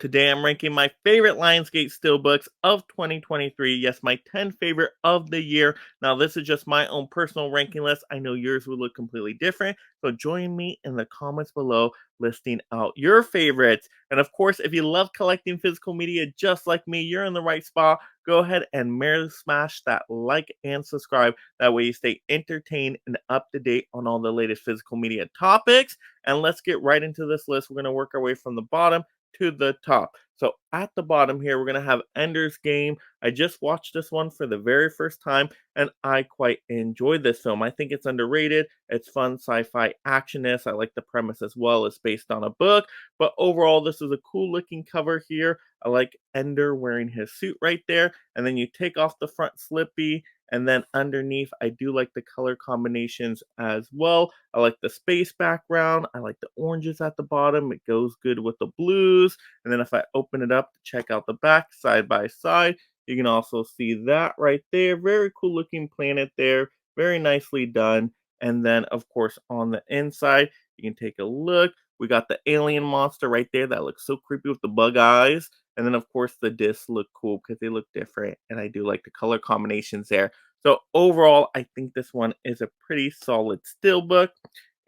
Today I'm ranking my favorite Lionsgate Steelbooks of 2023. Yes, my 10 favorite of the year. Now, this is just my own personal ranking list. I know yours would look completely different. So join me in the comments below listing out your favorites. And of course, if you love collecting physical media just like me, you're in the right spot. Go ahead and merely smash that like and subscribe. That way you stay entertained and up to date on all the latest physical media topics. And let's get right into this list. We're going to work our way from the bottom to the top. So at the bottom here, we're going to have Ender's Game. I just watched this one for the very first time, and I quite enjoyed this film. I think it's underrated. It's fun sci-fi actionist. I like the premise as well. It's based on a book, but overall, this is a cool looking cover here. I like Ender wearing his suit right there, and then you take off the front slippy, and then underneath, I do like the color combinations as well. I like the space background. I like the oranges at the bottom. It goes good with the blues. And then if I open it up to check out the back side by side, you can also see that right there. Very cool looking planet there. Very nicely done. And then, of course, on the inside, you can take a look. We got the alien monster right there that looks so creepy with the bug eyes. And then, of course, the discs look cool because they look different. And I do like the color combinations there. So overall, I think this one is a pretty solid steelbook.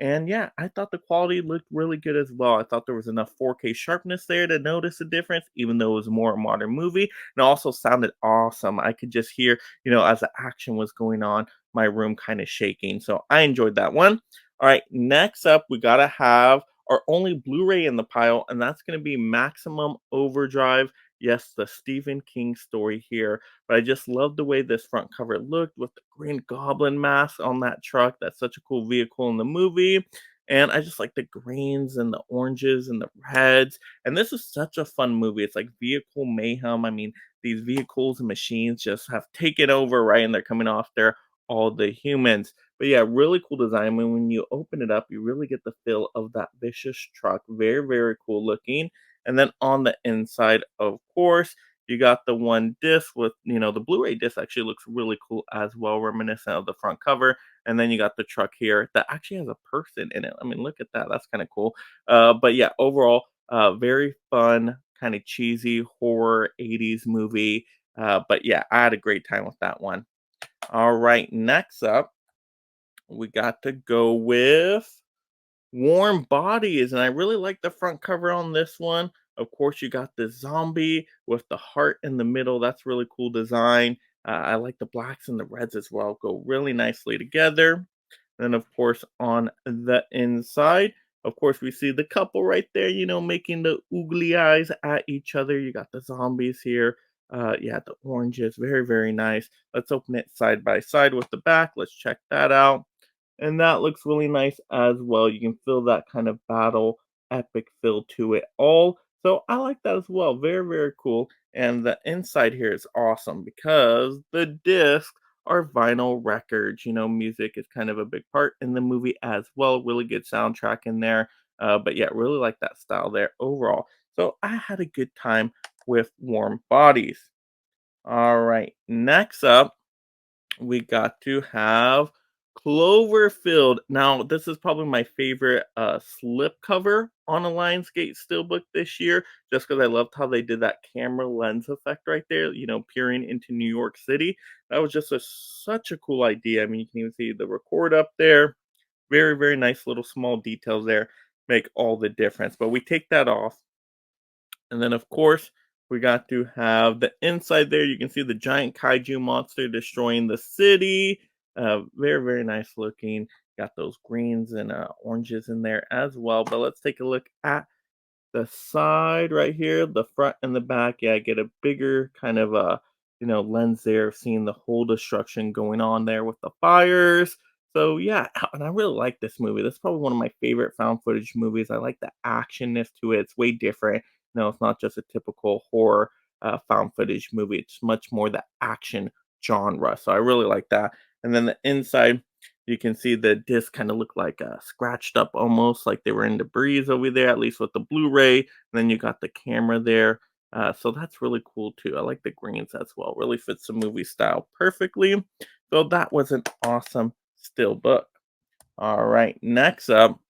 And yeah, I thought the quality looked really good as well. I thought there was enough 4K sharpness there to notice a difference, even though it was more a modern movie. And it also sounded awesome. I could just hear, as the action was going on, my room kind of shaking. So I enjoyed that one. All right, next up, we got to have our only Blu-ray in the pile, and that's going to be Maximum Overdrive. Yes, the Stephen King story here. But I just love the way this front cover looked with the Green Goblin mask on that truck. That's such a cool vehicle in the movie. And I just like the greens and the oranges and the reds. And this is such a fun movie. It's like vehicle mayhem. I mean, these vehicles and machines just have taken over, right? And they're coming off there, all the humans. But yeah, really cool design. I mean, when you open it up, you really get the feel of that vicious truck. Very, very cool looking. And then on the inside, of course, you got the one disc with, the Blu-ray disc actually looks really cool as well, reminiscent of the front cover. And then you got the truck here that actually has a person in it. I mean, look at that. That's kind of cool. But yeah, overall, very fun, kind of cheesy horror 80s movie. But yeah, I had a great time with that one. All right, next up, we got to go with Warm Bodies, and I really like the front cover on this one. Of course, you got the zombie with the heart in the middle. That's really cool design. I like the blacks and the reds as well. Go really nicely together. Then, of course, on the inside, of course, we see the couple right there, making the oogly eyes at each other. You got the zombies here. Yeah, the oranges. Very, very nice. Let's open it side by side with the back. Let's check that out. And that looks really nice as well. You can feel that kind of battle epic feel to it all. So I like that as well. Very, very cool. And the inside here is awesome because the discs are vinyl records. Music is kind of a big part in the movie as well. Really good soundtrack in there. But yeah, really like that style there overall. So I had a good time with Warm Bodies. All right. Next up, we got to have Cloverfield. Now, this is probably my favorite slip cover on a Lionsgate Steelbook this year, just because I loved how they did that camera lens effect right there, peering into New York City. That was just such a cool idea. I mean, you can even see the record up there. Very, very nice little small details there make all the difference. But we take that off. And then, of course, we got to have the inside there. You can see the giant kaiju monster destroying the city. Very, very nice looking. Got those greens and oranges in there as well. But let's take a look at the side right here, the front and the back. Yeah, get a bigger kind of lens there of seeing the whole destruction going on there with the fires. So yeah, and I really like this movie. This is probably one of my favorite found footage movies. I like the actionness to it. It's way different. It's not just a typical horror found footage movie. It's much more the action genre. So I really like that. And then the inside, you can see the disc kind of look like scratched up almost like they were in debris over there, at least with the Blu-ray. And then you got the camera there. So that's really cool too. I like the greens as well. Really fits the movie style perfectly. So that was an awesome still book. All right, next up.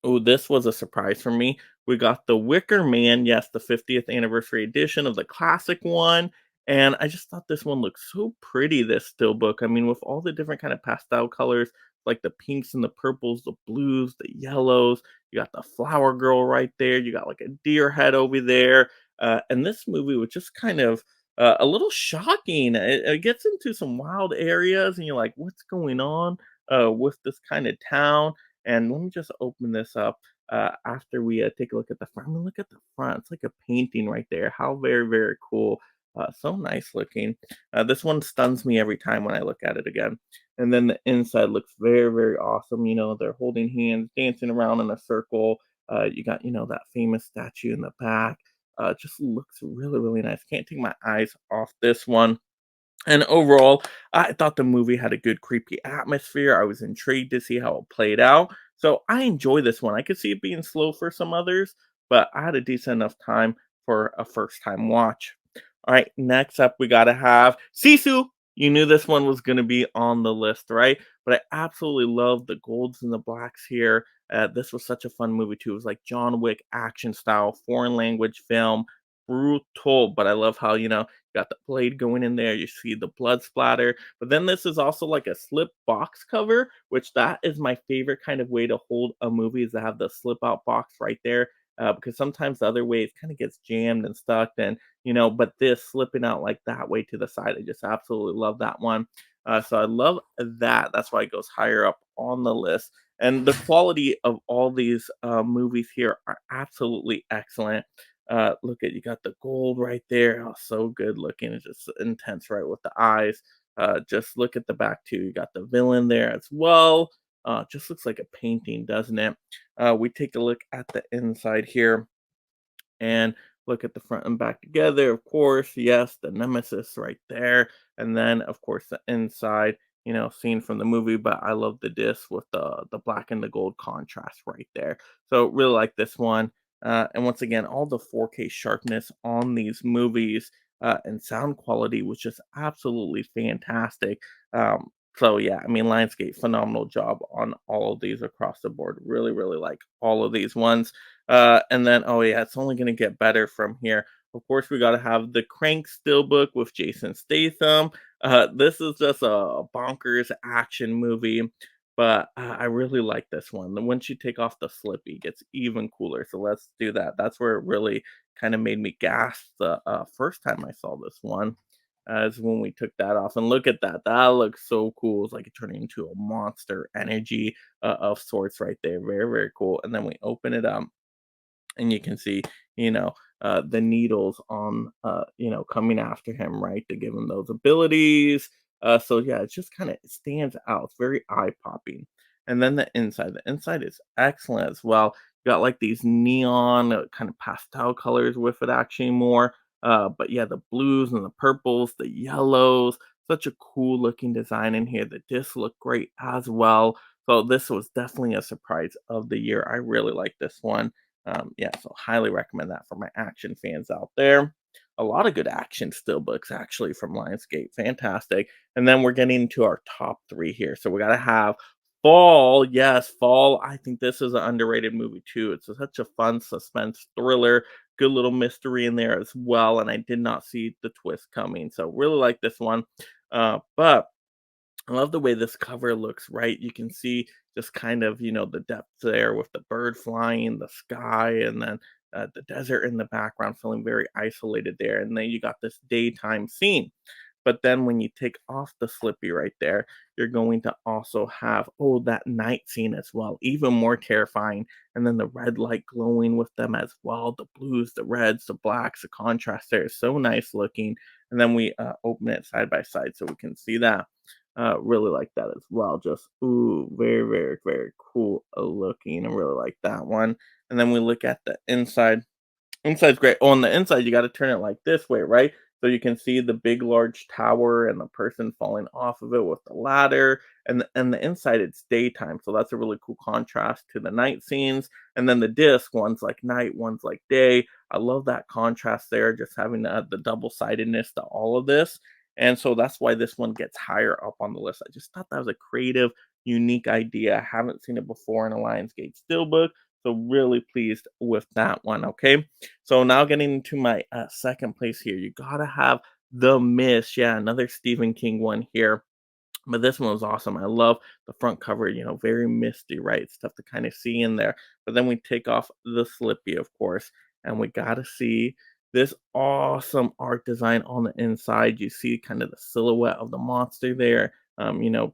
Oh, this was a surprise for me. We got the Wicker Man, yes, the 50th anniversary edition of the classic one. And I just thought this one looked so pretty, this steelbook. I mean, with all the different kind of pastel colors, like the pinks and the purples, the blues, the yellows. You got the flower girl right there. You got like a deer head over there. And this movie was just kind of a little shocking. It gets into some wild areas, and you're like, what's going on with this kind of town? And let me just open this up after we take a look at the front. I mean, look at the front. It's like a painting right there. How very, very cool. So nice looking. This one stuns me every time when I look at it again. And then the inside looks very, very awesome. You know, they're holding hands, dancing around in a circle. You got, that famous statue in the back. Just looks really, really nice. Can't take my eyes off this one. And overall, I thought the movie had a good creepy atmosphere. I was intrigued to see how it played out. So I enjoy this one. I could see it being slow for some others, but I had a decent enough time for a first time watch. All right, next up we gotta have Sisu. You knew this one was gonna be on the list, right? But I absolutely love the golds and the blacks here. This was such a fun movie too. It was like John Wick action style, foreign language film, brutal. But I love how got the blade going in there. You see the blood splatter. But then this is also like a slip box cover, which that is my favorite kind of way to hold a movie is to have the slip out box right there. Because sometimes the other way it kind of gets jammed and stuck, and but this slipping out like that way to the side, I just absolutely love that one. So I love that. That's why it goes higher up on the list. And the quality of all these movies here are absolutely excellent. Look at you got the gold right there. Oh, so good looking. It's just intense, right, with the eyes. Just look at the back too. You got the villain there as well. Just looks like a painting, doesn't it? We take a look at the inside here and look at the front and back together. Of course, yes, the nemesis right there, and then of course the inside. Scene from the movie, but I love the disc with the black and the gold contrast right there. So really like this one. And once again, all the 4K sharpness on these movies and sound quality was just absolutely fantastic. So yeah, I mean, Lionsgate, phenomenal job on all of these across the board. Really, really like all of these ones. And then, oh yeah, it's only going to get better from here. Of course, we got to have the Crank Steelbook with Jason Statham. This is just a bonkers action movie, but I really like this one. And once you take off the slippy, it gets even cooler. So let's do that. That's where it really kind of made me gasp the first time I saw this one. Is when we took that off, and look at that. That looks so cool. It's like it turning into a monster energy of sorts right there. Very, very cool. And then we open it up and you can see, you know, the needles on, coming after him, right, to give him those abilities. So yeah, it just kind of stands out. It's very eye popping. And then the inside is excellent as well. You got like these neon kind of pastel colors with it, actually more. But yeah, the blues and the purples, the yellows, such a cool looking design in here. The discs look great as well. So this was definitely a surprise of the year. I really like this one. Yeah, so highly recommend that for my action fans out there. A lot of good action still books actually from Lionsgate. Fantastic. And then we're getting to our top three here. So we got to have Fall. Yes, Fall. I think this is an underrated movie too. It's such a fun suspense thriller. Good little mystery in there as well. And I did not see the twist coming. So really like this one. But I love the way this cover looks, right? You can see just kind of, the depth there with the bird flying, the sky, and then the desert in the background feeling very isolated there. And then you got this daytime scene. But then when you take off the slippy right there, you're going to also have, oh, that night scene as well, even more terrifying. And then the red light glowing with them as well, the blues, the reds, the blacks, the contrast there is so nice looking. And then we open it side by side so we can see that. Really like that as well. Just ooh, very, very, very cool looking. I really like that one. And then we look at the inside. Inside's great. Oh, on the inside, you got to turn it like this way, right? So you can see the big, large tower and the person falling off of it with the ladder. And the inside, it's daytime, so that's a really cool contrast to the night scenes. And then the disc, one's like night, one's like day. I love that contrast there, just having the double sidedness to all of this. And so that's why this one gets higher up on the list. I just thought that was a creative, unique idea. I haven't seen it before in a Lionsgate Steelbook. So really pleased with that one. Okay, so now getting into my second place here, you gotta have The Mist. Yeah, another Stephen King one here, but this one was awesome. I love the front cover, very misty, right? Stuff to kind of see in there. But then we take off the Slippy, of course, and we got to see this awesome art design on the inside. You see kind of the silhouette of the monster there.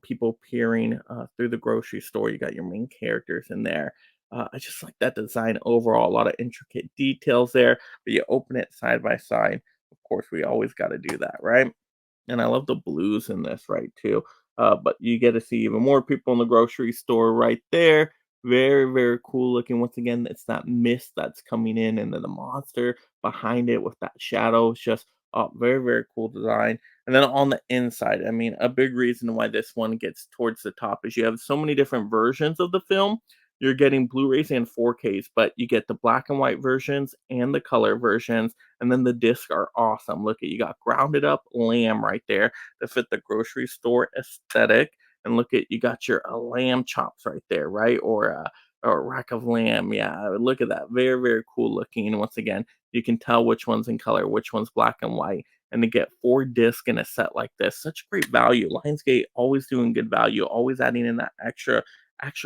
People peering through the grocery store. You got your main characters in there. I just like that design overall. A lot of intricate details there. But you open it side by side. Of course, we always got to do that, right? And I love the blues in this, right, too. But you get to see even more people in the grocery store right there. Very, very cool looking. Once again, it's that mist that's coming in, and then the monster behind it with that shadow. It's just very, very cool design. And then on the inside, I mean, a big reason why this one gets towards the top is you have so many different versions of the film. You're getting Blu-rays and 4Ks, but you get the black and white versions and the color versions, and then the discs are awesome. Look at, you got grounded up lamb right there to fit the grocery store aesthetic. And look at, you got your lamb chops right there, right? Or a rack of lamb. Yeah, look at that. Very, very cool looking. And once again, you can tell which one's in color, which one's black and white. And to get 4 discs in a set like this, such great value. Lionsgate always doing good value, always adding in that extra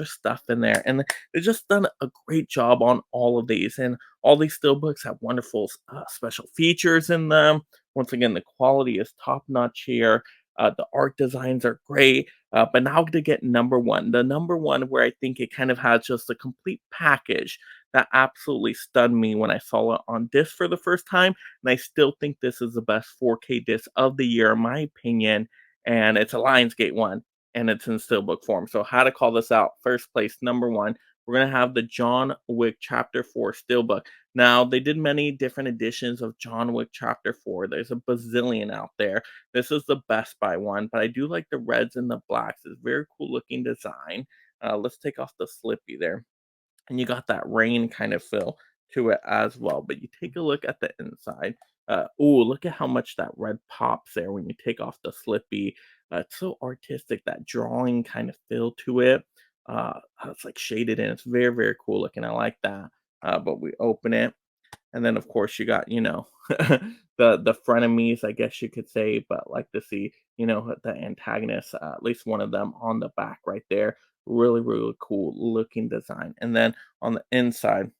stuff in there. And they've just done a great job on all of these. And all these steelbooks have wonderful special features in them. Once again, the quality is top notch here. The art designs are great. But now to get number one, the number one where I think it kind of has just a complete package that absolutely stunned me when I saw it on disc for the first time. And I still think this is the best 4K disc of the year, in my opinion. And it's a Lionsgate one, and it's in steelbook form. So, how to call this out? First place, number one, we're gonna have the John Wick Chapter 4 steelbook. Now, they did many different editions of John Wick Chapter 4. There's a bazillion out there. This is the Best Buy one, but I do like the reds and the blacks. It's very cool looking design. Let's take off the Slippy there, and you got that rain kind of feel to it as well. But you take a look at the inside. Oh, look at how much that red pops there when you take off the Slippy. It's so artistic, that drawing kind of feel to it. It's like shaded in. It's very, very cool looking. I like that. But we open it, and then of course you got, the frenemies, I guess you could say, but like to see, the antagonists, at least one of them on the back right there. Really, really cool looking design. And then on the inside,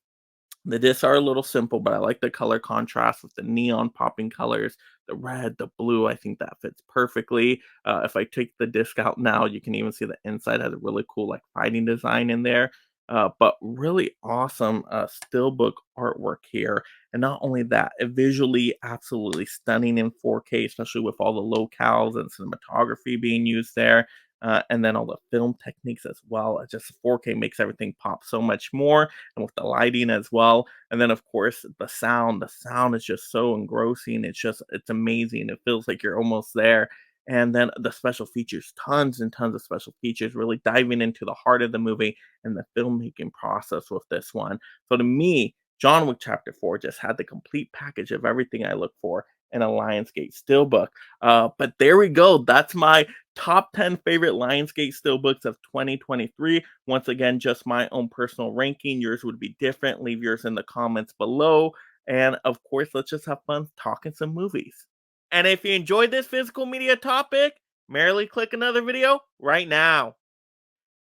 the discs are a little simple, but I like the color contrast with the neon popping colors, the red, the blue. I think that fits perfectly. If I take the disc out now, you can even see the inside has a really cool like fighting design in there. But really awesome steelbook artwork here. And not only that, visually absolutely stunning in 4K, especially with all the locales and cinematography being used there. And then all the film techniques as well. Just 4K makes everything pop so much more, and with the lighting as well. And then of course the sound. The sound is just so engrossing. It's amazing. It feels like you're almost there. And then the special features, tons and tons of special features, really diving into the heart of the movie and the filmmaking process with this one. So to me, John Wick Chapter 4 just had the complete package of everything I look for in a Lionsgate steelbook. But there we go. That's my top 10 favorite Lionsgate steelbooks of 2023. Once again, just my own personal ranking. Yours would be different. Leave yours in the comments below. And of course, let's just have fun talking some movies. And if you enjoyed this physical media topic, merely click another video right now.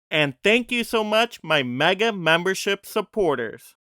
And thank you so much, my mega membership supporters.